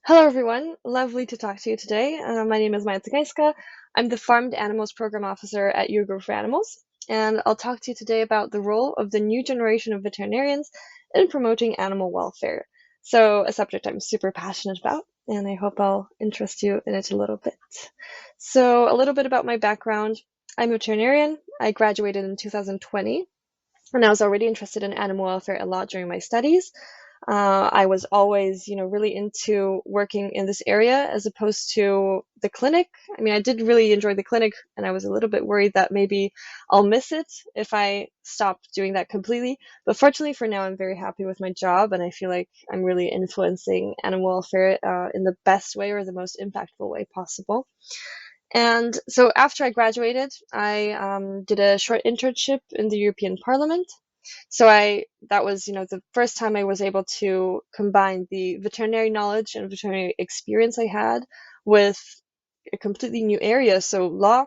Hello everyone, lovely to talk to you today. My name is Maya Cygańska. I'm the Farmed Animals Program Officer at Your Group for Animals, and I'll talk to you today about the role of the new generation of veterinarians in promoting animal welfare. So, a subject I'm super passionate about, and I hope I'll interest you in it a little bit. So, a little bit about my background. I'm a veterinarian. I graduated in 2020, and I was already interested in animal welfare a lot during my studies. I was always, really into working in this area as opposed to the clinic. I mean, I did really enjoy the clinic, and I was a little bit worried that maybe I'll miss it if I stopped doing that completely. But fortunately for now, I'm very happy with my job, and I feel like I'm really influencing animal welfare in the best way or the most impactful way possible. And so after I graduated, I did a short internship in the European Parliament. So that was, the first time I was able to combine the veterinary knowledge and veterinary experience I had with a completely new area, so law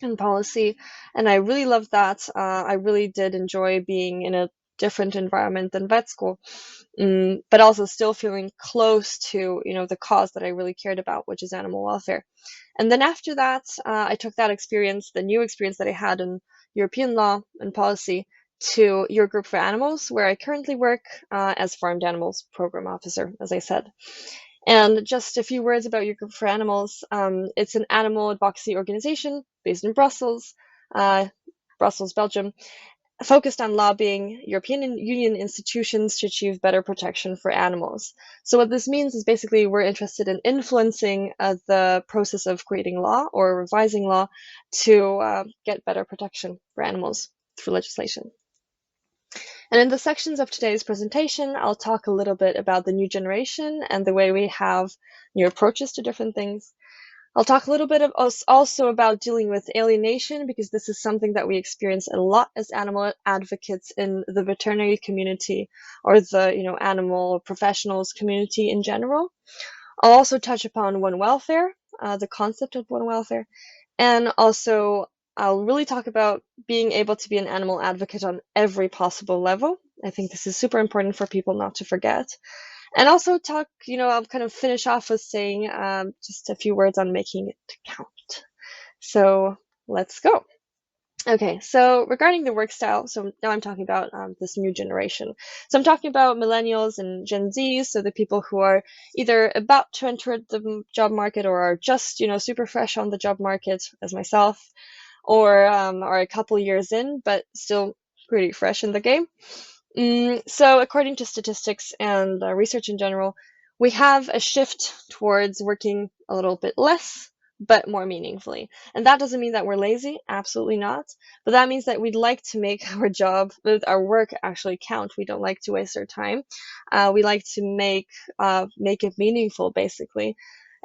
and policy. And I really loved that. I really did enjoy being in a different environment than vet school, but also still feeling close to, the cause that I really cared about, which is animal welfare. And then after that, I took that experience, the new experience that I had in European law and policy, to Your Group for Animals, where I currently work as Farmed Animals Program Officer, as I said. And just a few words about Your Group for Animals. It's an animal advocacy organization based in Brussels, Belgium, focused on lobbying European Union institutions to achieve better protection for animals. So what this means is basically we're interested in influencing the process of creating law or revising law to get better protection for animals through legislation. And in the sections of today's presentation, I'll talk a little bit about the new generation and the way we have new approaches to different things. I'll talk a little bit of also about dealing with alienation, because this is something that we experience a lot as animal advocates in the veterinary community or the animal professionals community in general. I'll also touch upon one welfare, the concept of one welfare, and also I'll really talk about being able to be an animal advocate on every possible level. I think this is super important for people not to forget. And also talk, I'll kind of finish off with saying just a few words on making it count. So let's go. Okay, so regarding the work style, so now I'm talking about this new generation. So I'm talking about millennials and Gen Zs, so the people who are either about to enter the job market or are just, super fresh on the job market, as myself, or are a couple years in, but still pretty fresh in the game. So according to statistics and research in general, we have a shift towards working a little bit less, but more meaningfully. And that doesn't mean that we're lazy, absolutely not. But that means that we'd like to make our job, our work actually count. We don't like to waste our time. We like to make it meaningful, basically.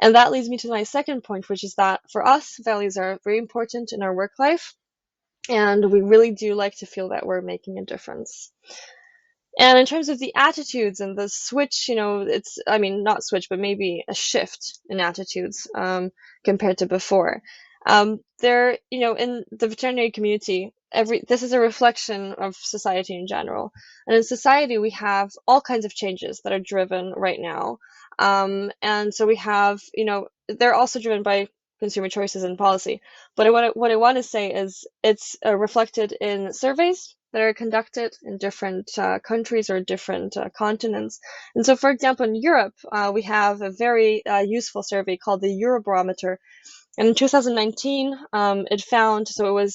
And that leads me to my second point, which is that for us, values are very important in our work life. And we really do like to feel that we're making a difference. And in terms of the attitudes and the switch, not switch, but maybe a shift in attitudes compared to before. There, in the veterinary community, this is a reflection of society in general. And in society, we have all kinds of changes that are driven right now. And so we have, they're also driven by consumer choices and policy. But what I want to say is it's reflected in surveys that are conducted in different countries or different continents. And so, for example, in Europe, we have a very useful survey called the Eurobarometer. And in 2019, it found,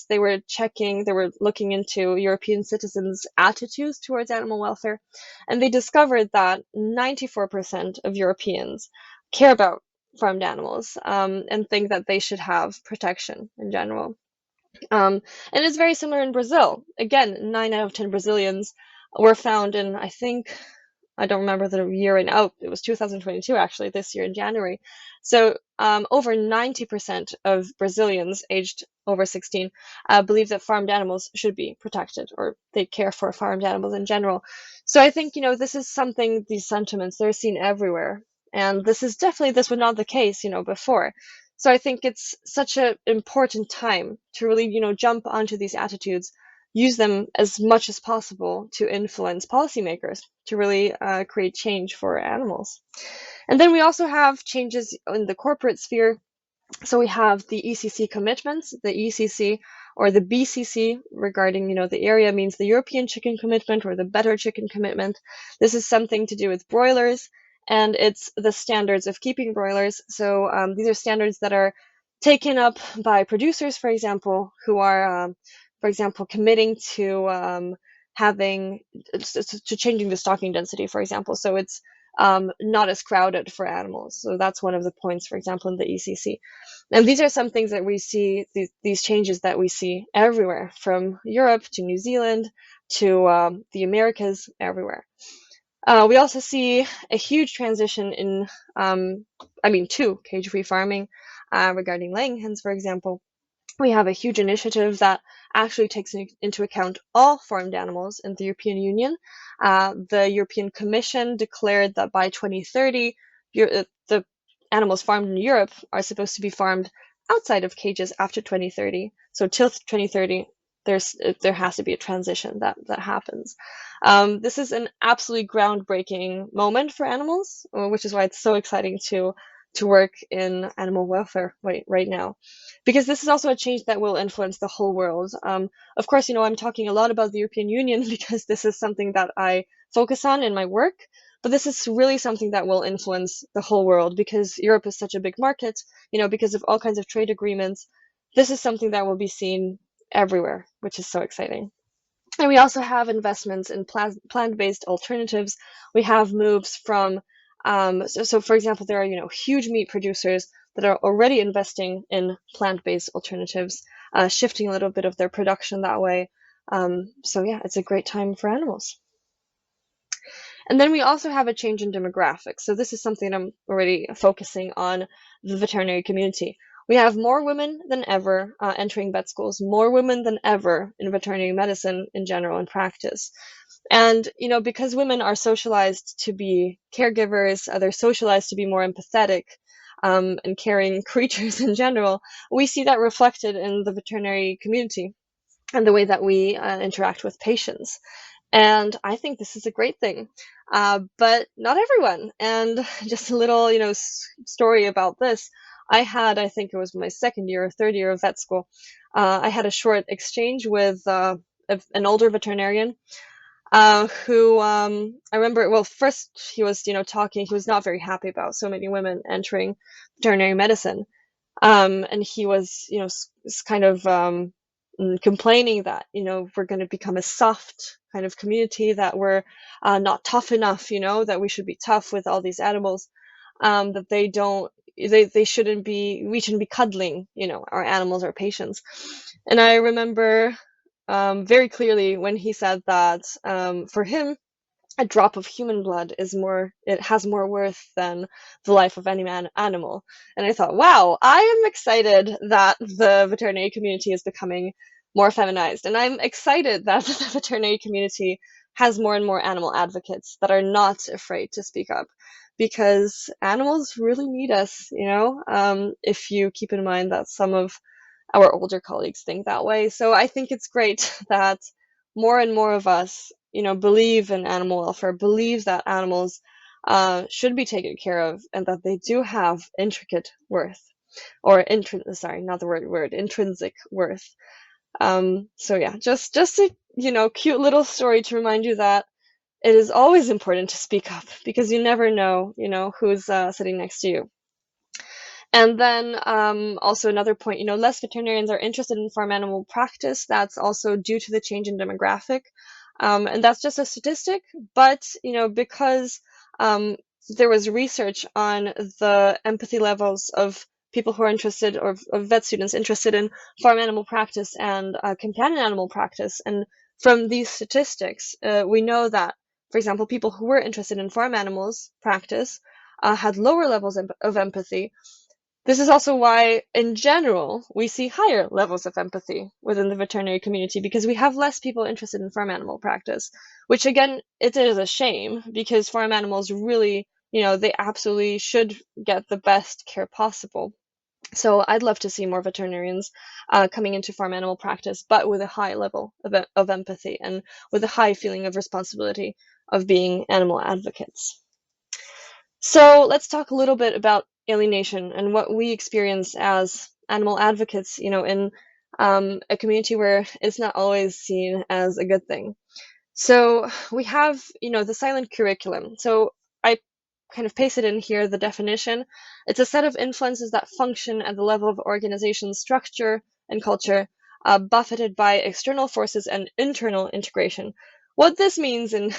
they were looking into European citizens' attitudes towards animal welfare, and they discovered that 94% of Europeans care about farmed animals and think that they should have protection in general. And it's very similar in Brazil. Again, 9 out of 10 Brazilians were found in, I don't remember the year right now. It was 2022, actually, this year in January. So over 90% of Brazilians aged over 16 believe that farmed animals should be protected, or they care for farmed animals in general. So I think, this is something, these sentiments, they're seen everywhere. And this was not the case, before. So I think it's such an important time to really, jump onto these attitudes, use them as much as possible to influence policymakers, to really create change for animals. And then we also have changes in the corporate sphere. So we have the ECC commitments, the ECC or the BCC regarding, the area means the European chicken commitment or the better chicken commitment. This is something to do with broilers, and it's the standards of keeping broilers. So these are standards that are taken up by producers, for example, who are, for example, committing to changing the stocking density, for example. So it's not as crowded for animals. So that's one of the points, for example, in the ECC. And these are some things that we see, these changes that we see everywhere, from Europe to New Zealand to the Americas, everywhere. We also see a huge transition in, to cage-free farming regarding laying hens, for example. We have a huge initiative that actually takes into account all farmed animals in the European Union. The European Commission declared that by 2030, the animals farmed in Europe are supposed to be farmed outside of cages after 2030. So till 2030, there has to be a transition that happens. This is an absolutely groundbreaking moment for animals, which is why it's so exciting to work in animal welfare right now, because this is also a change that will influence the whole world. Of course, I'm talking a lot about the European Union because this is something that I focus on in my work, but this is really something that will influence the whole world because Europe is such a big market, because of all kinds of trade agreements. This is something that will be seen everywhere, which is so exciting. And we also have investments in plant-based alternatives. We have moves from, so for example, there are, huge meat producers that are already investing in plant-based alternatives, shifting a little bit of their production that way. So yeah, it's a great time for animals. And then we also have a change in demographics. So this is something I'm already focusing on the veterinary community. We have more women than ever entering vet schools, more women than ever in veterinary medicine in general in practice. And, because women are socialized to be caregivers, they're socialized to be more empathetic and caring creatures in general, we see that reflected in the veterinary community and the way that we interact with patients. And I think this is a great thing, but not everyone. And just a little, story about this. I think it was my second year or third year of vet school. I had a short exchange with an older veterinarian who I remember. Well, first he was, talking. He was not very happy about so many women entering veterinary medicine, and he was, kind of complaining that, we're going to become a soft kind of community, that we're not tough enough, that we should be tough with all these animals, that we shouldn't be cuddling, our animals, our patients. And I remember very clearly when he said that for him, a drop of human blood it has more worth than the life of any animal. And I thought, wow, I am excited that the veterinary community is becoming more feminized. And I'm excited that the veterinary community has more and more animal advocates that are not afraid to speak up, because animals really need us, if you keep in mind that some of our older colleagues think that way. So I think it's great that more and more of us, believe in animal welfare, believe that animals should be taken care of, and that they do have intricate worth, or intrinsic worth. So yeah, just a cute little story to remind you that it is always important to speak up, because you never know, who's sitting next to you. And then also another point, less veterinarians are interested in farm animal practice. That's also due to the change in demographic. And that's just a statistic, but, because there was research on the empathy levels of people who are interested, or of vet students interested in farm animal practice and companion animal practice. And from these statistics, we know that, for example, people who were interested in farm animals practice had lower levels of empathy. This is also why, in general, we see higher levels of empathy within the veterinary community, because we have less people interested in farm animal practice, which, again, it is a shame, because farm animals really, they absolutely should get the best care possible. So I'd love to see more veterinarians coming into farm animal practice, but with a high level of empathy and with a high feeling of responsibility of being animal advocates. So let's talk a little bit about alienation and what we experience as animal advocates, in a community where it's not always seen as a good thing. So we have, the silent curriculum. So I kind of pasted in here the definition. It's a set of influences that function at the level of organization structure and culture, buffeted by external forces and internal integration. What this means in,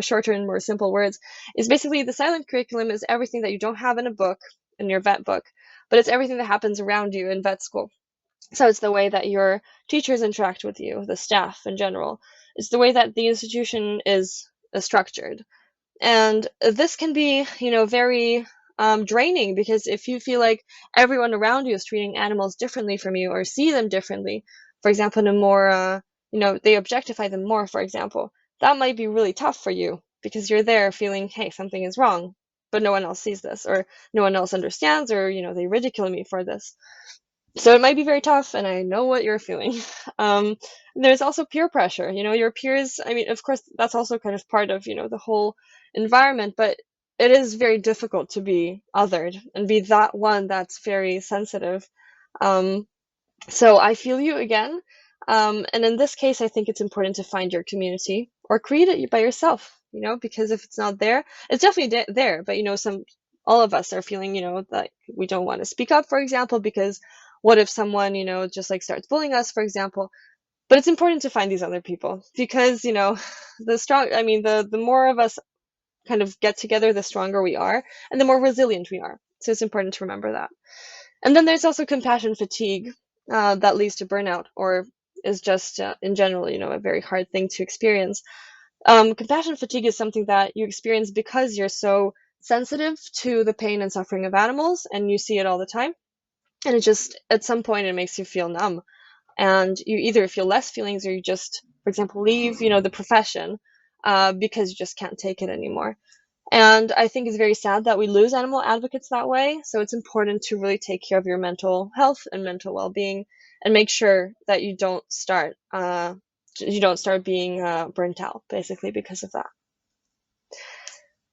shorter and more simple words, is basically the silent curriculum is everything that you don't have in a book, in your vet book, but it's everything that happens around you in vet school. So it's the way that your teachers interact with you, the staff in general. It's the way that the institution is structured. And this can be, very draining, because if you feel like everyone around you is treating animals differently from you or see them differently, for example, in a more, they objectify them more, for example, that might be really tough for you because you're there feeling, hey, something is wrong, but no one else sees this, or no one else understands, or, they ridicule me for this. So it might be very tough, and I know what you're feeling. There's also peer pressure. Your peers, I mean, of course, that's also kind of part of, the whole environment, but it is very difficult to be othered and be that one that's very sensitive. Um, so I feel you again. And in this case, I think it's important to find your community or create it by yourself, because if it's not there, it's definitely there. But, all of us are feeling, that we don't want to speak up, for example, because what if someone, just like starts bullying us, for example? But it's important to find these other people because, the more of us kind of get together, the stronger we are and the more resilient we are. So it's important to remember that. And then there's also compassion fatigue that leads to burnout, or is just in general, a very hard thing to experience. Compassion fatigue is something that you experience because you're so sensitive to the pain and suffering of animals and you see it all the time. And it just, at some point, it makes you feel numb. And you either feel less feelings or you just, for example, leave, the profession because you just can't take it anymore. And I think it's very sad that we lose animal advocates that way. So it's important to really take care of your mental health and mental well-being, and make sure that you don't start being burnt out, basically, because of that.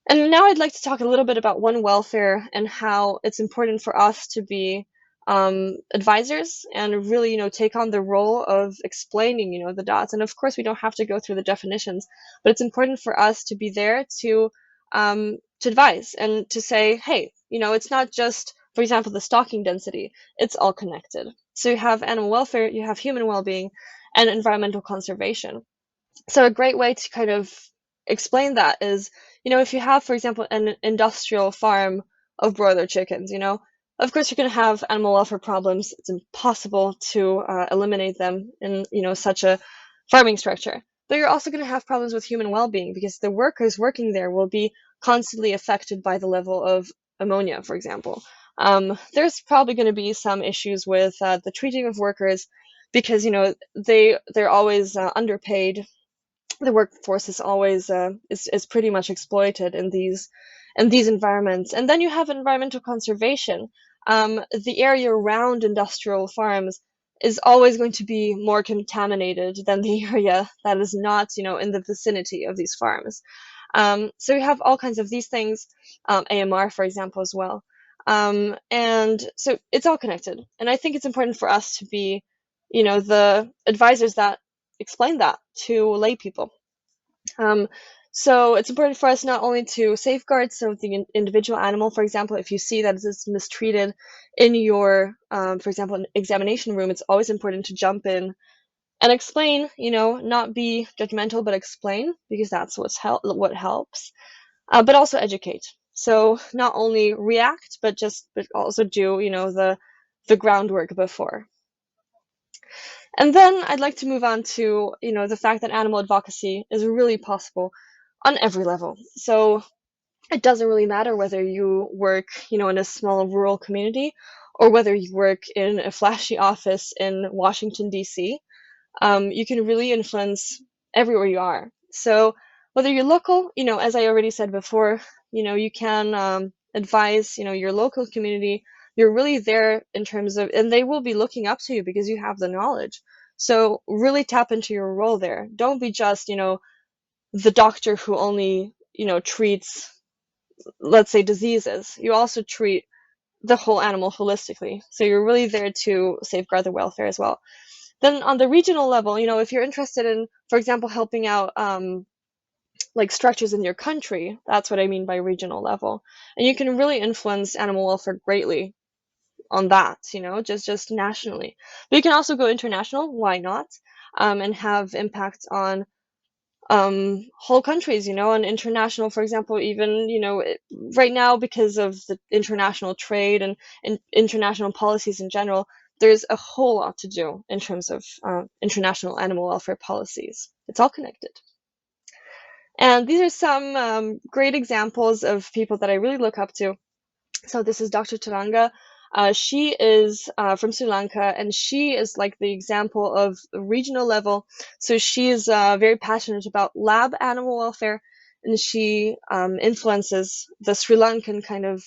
And now I'd like to talk a little bit about one welfare and how it's important for us to be advisors and really, take on the role of explaining, the dots. And of course, we don't have to go through the definitions, but it's important for us to be there to advise and to say, hey, it's not just, for example, the stocking density, it's all connected. So you have animal welfare, you have human well-being, and environmental conservation. So a great way to kind of explain that is, if you have, for example, an industrial farm of broiler chickens, of course you're going to have animal welfare problems. It's impossible to eliminate them in, such a farming structure. But you're also going to have problems with human well-being because the workers working there will be constantly affected by the level of ammonia, for example. There's probably going to be some issues with the treating of workers because, they're always underpaid. The workforce is always is pretty much exploited in these environments. And then you have environmental conservation. The area around industrial farms is always going to be more contaminated than the area that is not, in the vicinity of these farms. So you have all kinds of these things, AMR, for example, as well. And so it's all connected. And I think it's important for us to be, the advisors that explain that to lay people. Um, so it's important for us not only to safeguard the individual animal. For example, if you see that it's mistreated in your, for example, an examination room, it's always important to jump in and explain, not be judgmental, but explain, because that's what helps, but also educate. So not only react, but also do, the groundwork before. And then I'd like to move on to, the fact that animal advocacy is really possible on every level. So it doesn't really matter whether you work, in a small rural community or whether you work in a flashy office in Washington, D.C. You can really influence everywhere you are. So whether you're local, as I already said before, you can advise, your local community. You're really there in terms of, and they will be looking up to you because you have the knowledge. So really tap into your role there. Don't be just, the doctor who only, treats let's say, diseases. You also treat the whole animal holistically. So you're really there to safeguard the welfare as well. Then on the regional level, if you're interested in, for example, helping out like structures in your country, that's what I mean by regional level. And you can really influence animal welfare greatly on that, just nationally. But you can also go international, why not? And have impact on whole countries, on international, for example, even, right now, because of the international trade and international policies in general, there's a whole lot to do in terms of international animal welfare policies. It's all connected. And these are some great examples of people that I really look up to. So this is Dr. Taranga. She is from Sri Lanka, and she is like the example of regional level. So she is very passionate about lab animal welfare, and she influences the Sri Lankan kind of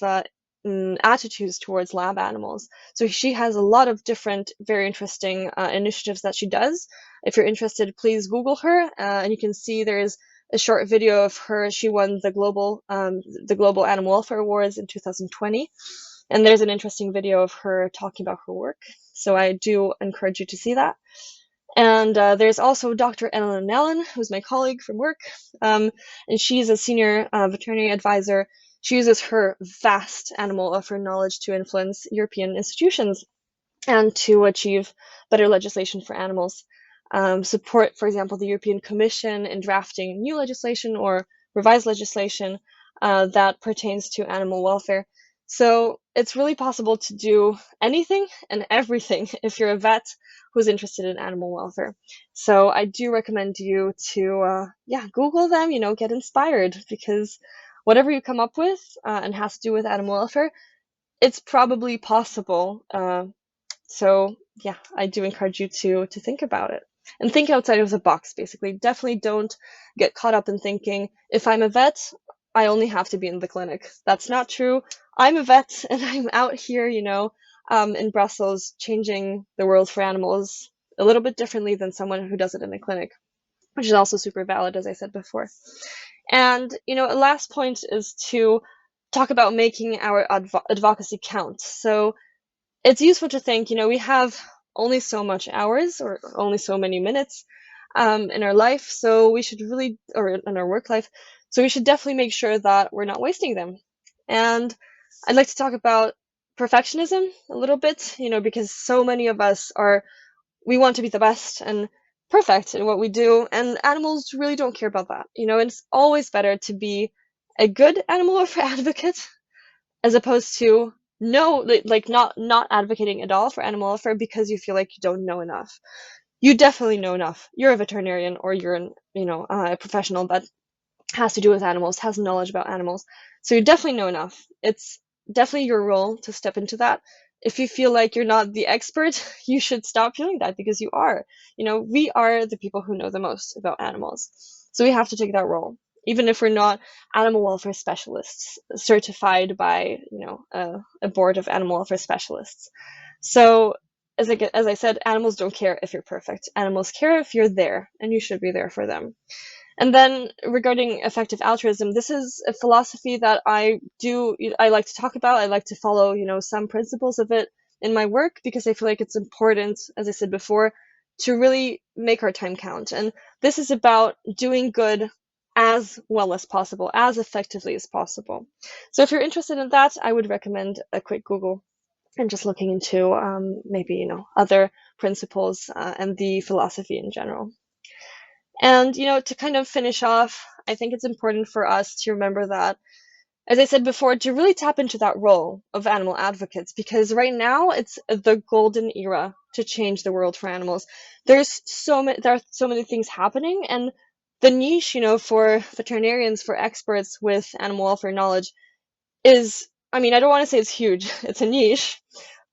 attitudes towards lab animals. So she has a lot of different, very interesting initiatives that she does. If you're interested, please Google her, and you can see there is a short video of her. She won the Global Animal Welfare Awards in 2020. And there's an interesting video of her talking about her work. So I do encourage you to see that. And there's also Dr. Ellen Allen, who's my colleague from work. And she's a senior veterinary advisor. She uses her vast animal welfare knowledge to influence European institutions and to achieve better legislation for animals. Support, for example, the European Commission in drafting new legislation or revised legislation that pertains to animal welfare. So it's really possible to do anything and everything if you're a vet who's interested in animal welfare. So I do recommend you to, Google them, get inspired, because whatever you come up with and has to do with animal welfare, it's probably possible. So yeah, I do encourage you to think about it and think outside of the box, basically. Definitely don't get caught up in thinking, if I'm a vet, I only have to be in the clinic. That's not true. I'm a vet and I'm out here, in Brussels, changing the world for animals a little bit differently than someone who does it in a clinic, which is also super valid, as I said before. And, a last point is to talk about making our advocacy count. So it's useful to think, we have only so much hours or only so many minutes in our life, so we should really, or in our work life, so we should definitely make sure that we're not wasting them. And I'd like to talk about perfectionism a little bit, because so many of us we want to be the best and perfect in what we do, and animals really don't care about that. It's always better to be a good animal welfare advocate as opposed to not advocating at all for animal welfare because you feel like you don't know enough. You definitely know enough. You're a veterinarian, or you're a professional that has to do with animals, has knowledge about animals. So you definitely know enough. It's definitely your role to step into that. If you feel like you're not the expert, you should stop feeling that, because you are. We are the people who know the most about animals. So we have to take that role, even if we're not animal welfare specialists certified by, a board of animal welfare specialists. So as I said, animals don't care if you're perfect. Animals care if you're there, and you should be there for them. And then regarding effective altruism, this is a philosophy that I like to talk about. I like to follow, some principles of it in my work, because I feel like it's important, as I said before, to really make our time count. And this is about doing good as well as possible, as effectively as possible. So if you're interested in that, I would recommend a quick Google and just looking into maybe, other principles and the philosophy in general. And, to kind of finish off, I think it's important for us to remember that, as I said before, to really tap into that role of animal advocates, because right now it's the golden era to change the world for animals. There are so many things happening, and the niche, for veterinarians, for experts with animal welfare knowledge is, I don't want to say it's huge, it's a niche,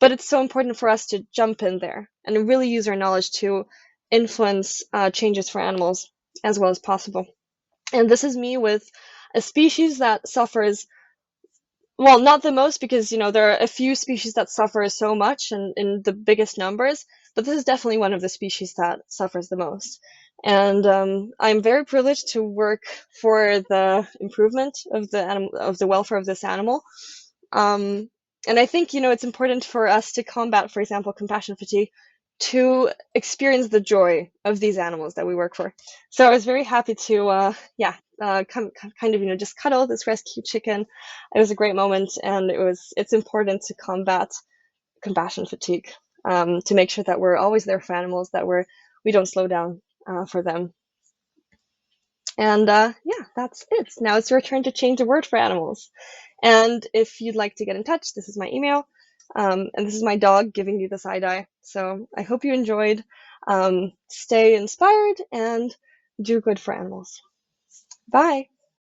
but it's so important for us to jump in there and really use our knowledge to influence changes for animals as well as possible. And this is me with a species that suffers, well, not the most, because, there are a few species that suffer so much and in the biggest numbers, but this is definitely one of the species that suffers the most. And I'm very privileged to work for the improvement of the welfare of this animal. And I think, it's important for us to combat, for example, compassion fatigue, to experience the joy of these animals that we work for. So I was very happy to, kind of, just cuddle this rescue chicken. It was a great moment, and it's important to combat compassion fatigue, to make sure that we're always there for animals, that we don't slow down for them. And yeah, that's it. Now it's your turn to change a word for animals. And if you'd like to get in touch, this is my email. And this is my dog giving you the side eye. So I hope you enjoyed. Stay inspired and do good for animals. Bye.